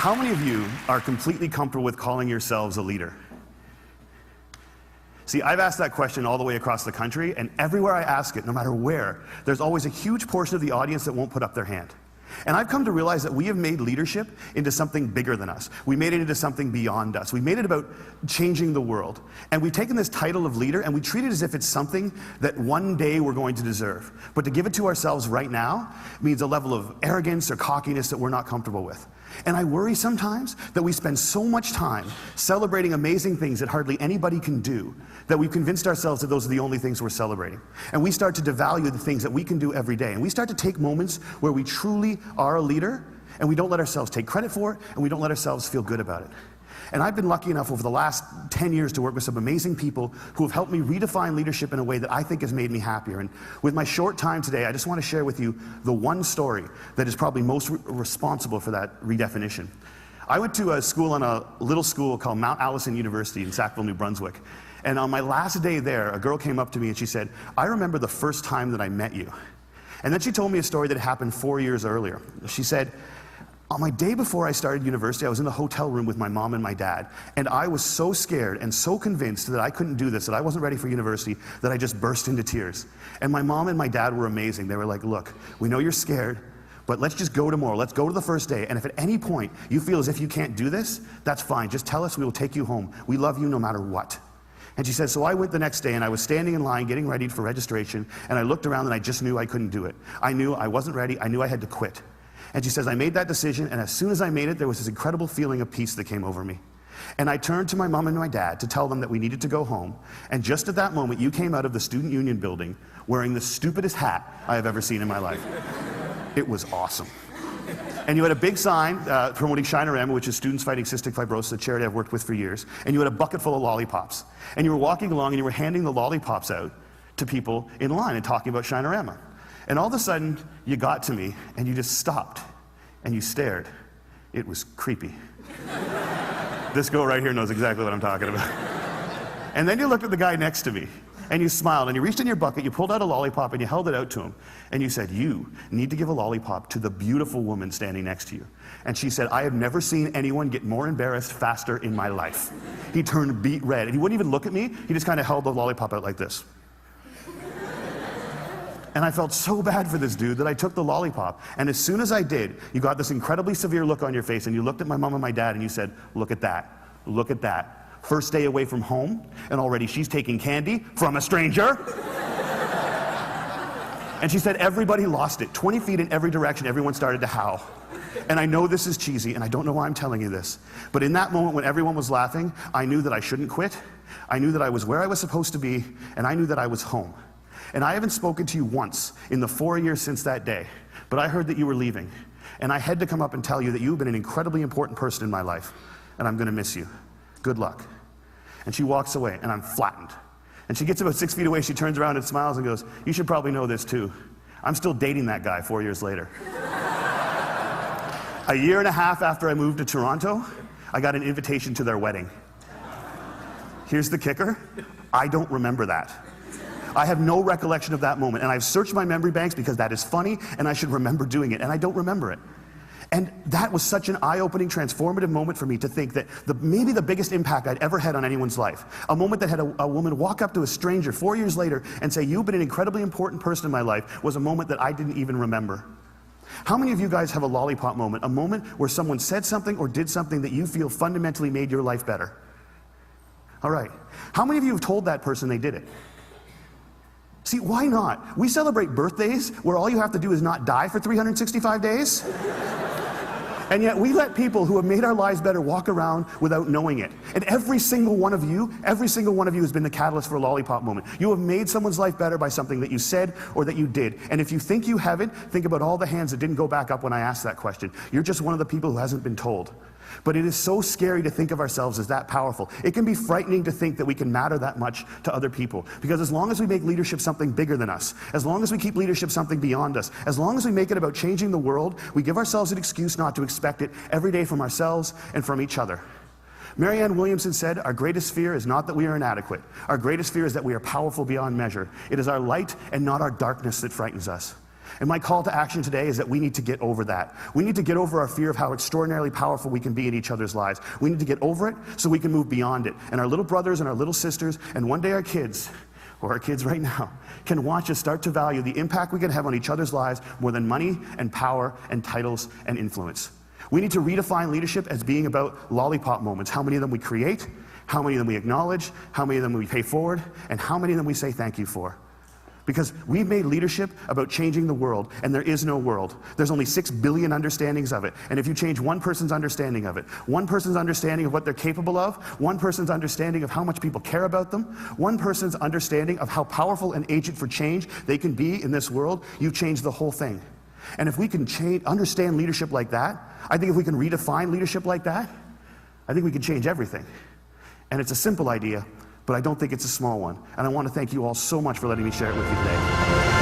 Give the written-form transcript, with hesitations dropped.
How many of you are completely comfortable with calling yourselves a leader? See, I've asked that question all the way across the country, and everywhere I ask it, no matter where, there's always a huge portion of the audience that won't put up their hand. And I've come to realize that we have made leadership into something bigger than us. We made it into something beyond us. We made it about changing the world. And we've taken this title of leader and we treat it as if it's something that one day we're going to deserve. But to give it to ourselves right now means a level of arrogance or cockiness that we're not comfortable with. And I worry sometimes that we spend so much time celebrating amazing things that hardly anybody can do, that we've convinced ourselves that those are the only things we're celebrating. And we start to devalue the things that we can do every day. And we start to take moments where we truly are a leader, and we don't let ourselves take credit for it, and we don't let ourselves feel good about it. And I've been lucky enough over the last 10 years to work with some amazing people who have helped me redefine leadership in a way that I think has made me happier. And with my short time today, I just want to share with you the one story that is probably most responsible for that redefinition. I went to a school on a little school called Mount Allison University in Sackville, New Brunswick. And on my last day there, a girl came up to me and she said, "I remember the first time that I met you." And then she told me a story that happened 4 years earlier. She said, "On my day before I started university, I was in the hotel room with my mom and my dad, and I was so scared and so convinced that I couldn't do this, that I wasn't ready for university, that I just burst into tears. And my mom and my dad were amazing. They were like, 'Look, we know you're scared, but let's just go tomorrow. Let's go to the first day, and if at any point you feel as if you can't do this, that's fine. Just tell us, we will take you home. We love you no matter what.'" And she said, so I went the next day and I was standing in line getting ready for registration, and I looked around and I just knew I couldn't do it. I knew I wasn't ready. I knew I had to quit. And she says, I made that decision, and as soon as I made it, there was this incredible feeling of peace that came over me. And I turned to my mom and my dad to tell them that we needed to go home, and just at that moment, you came out of the Student Union building wearing the stupidest hat I have ever seen in my life. It was awesome. And you had a big sign promoting Shinorama, which is Students Fighting Cystic Fibrosis, a charity I've worked with for years, and you had a bucket full of lollipops. And you were walking along and you were handing the lollipops out to people in line and talking about Shinorama. And all of a sudden, you got to me, and you just stopped, and you stared. It was creepy. This girl right here knows exactly what I'm talking about. And then you looked at the guy next to me, and you smiled, and you reached in your bucket, you pulled out a lollipop, and you held it out to him, and you said, "You need to give a lollipop to the beautiful woman standing next to you." And she said, "I have never seen anyone get more embarrassed faster in my life." He turned beet red, and he wouldn't even look at me, he just kind of held the lollipop out like this. And I felt so bad for this dude that I took the lollipop. And as soon as I did, you got this incredibly severe look on your face, and you looked at my mom and my dad and you said, "Look at that, look at that. First day away from home, and already she's taking candy from a stranger." And she said everybody lost it. 20 feet in every direction, everyone started to howl. And I know this is cheesy, and I don't know why I'm telling you this, but in that moment when everyone was laughing, I knew that I shouldn't quit. I knew that I was where I was supposed to be, and I knew that I was home. And I haven't spoken to you once in the 4 years since that day, but I heard that you were leaving. And I had to come up and tell you that you've been an incredibly important person in my life, and I'm gonna miss you. Good luck. And she walks away, and I'm flattened. And she gets about 6 feet away, she turns around and smiles and goes, "You should probably know this too. I'm still dating that guy 4 years later." A year and a half after I moved to Toronto, I got an invitation to their wedding. Here's the kicker, I don't remember that. I have no recollection of that moment, and I've searched my memory banks because that is funny, and I should remember doing it, and I don't remember it. And that was such an eye-opening, transformative moment for me to think that maybe the biggest impact I'd ever had on anyone's life, a moment that had a woman walk up to a stranger 4 years later and say, "You've been an incredibly important person in my life," was a moment that I didn't even remember. How many of you guys have a lollipop moment, a moment where someone said something or did something that you feel fundamentally made your life better? All right. How many of you have told that person they did it? See, why not? We celebrate birthdays where all you have to do is not die for 365 days. And yet we let people who have made our lives better walk around without knowing it. And every single one of you has been the catalyst for a lollipop moment. You have made someone's life better by something that you said or that you did. And if you think you haven't, think about all the hands that didn't go back up when I asked that question. You're just one of the people who hasn't been told. But it is so scary to think of ourselves as that powerful. It can be frightening to think that we can matter that much to other people. Because as long as we make leadership something bigger than us, as long as we keep leadership something beyond us, as long as we make it about changing the world, we give ourselves an excuse not to expect it every day from ourselves and from each other. Marianne Williamson said, "Our greatest fear is not that we are inadequate. Our greatest fear is that we are powerful beyond measure. It is our light and not our darkness that frightens us." And my call to action today is that we need to get over that. We need to get over our fear of how extraordinarily powerful we can be in each other's lives. We need to get over it so we can move beyond it. And our little brothers and our little sisters, and one day our kids, or our kids right now, can watch us start to value the impact we can have on each other's lives more than money and power and titles and influence. We need to redefine leadership as being about lollipop moments. How many of them we create, how many of them we acknowledge, how many of them we pay forward, and how many of them we say thank you for. Because we've made leadership about changing the world, and there is no world. There's only 6 billion understandings of it. And if you change one person's understanding of it, one person's understanding of what they're capable of, one person's understanding of how much people care about them, one person's understanding of how powerful an agent for change they can be in this world, you've changed the whole thing. And if we can understand leadership like that, I think if we can redefine leadership like that, I think we can change everything. And it's a simple idea, but I don't think it's a small one. And I want to thank you all so much for letting me share it with you today.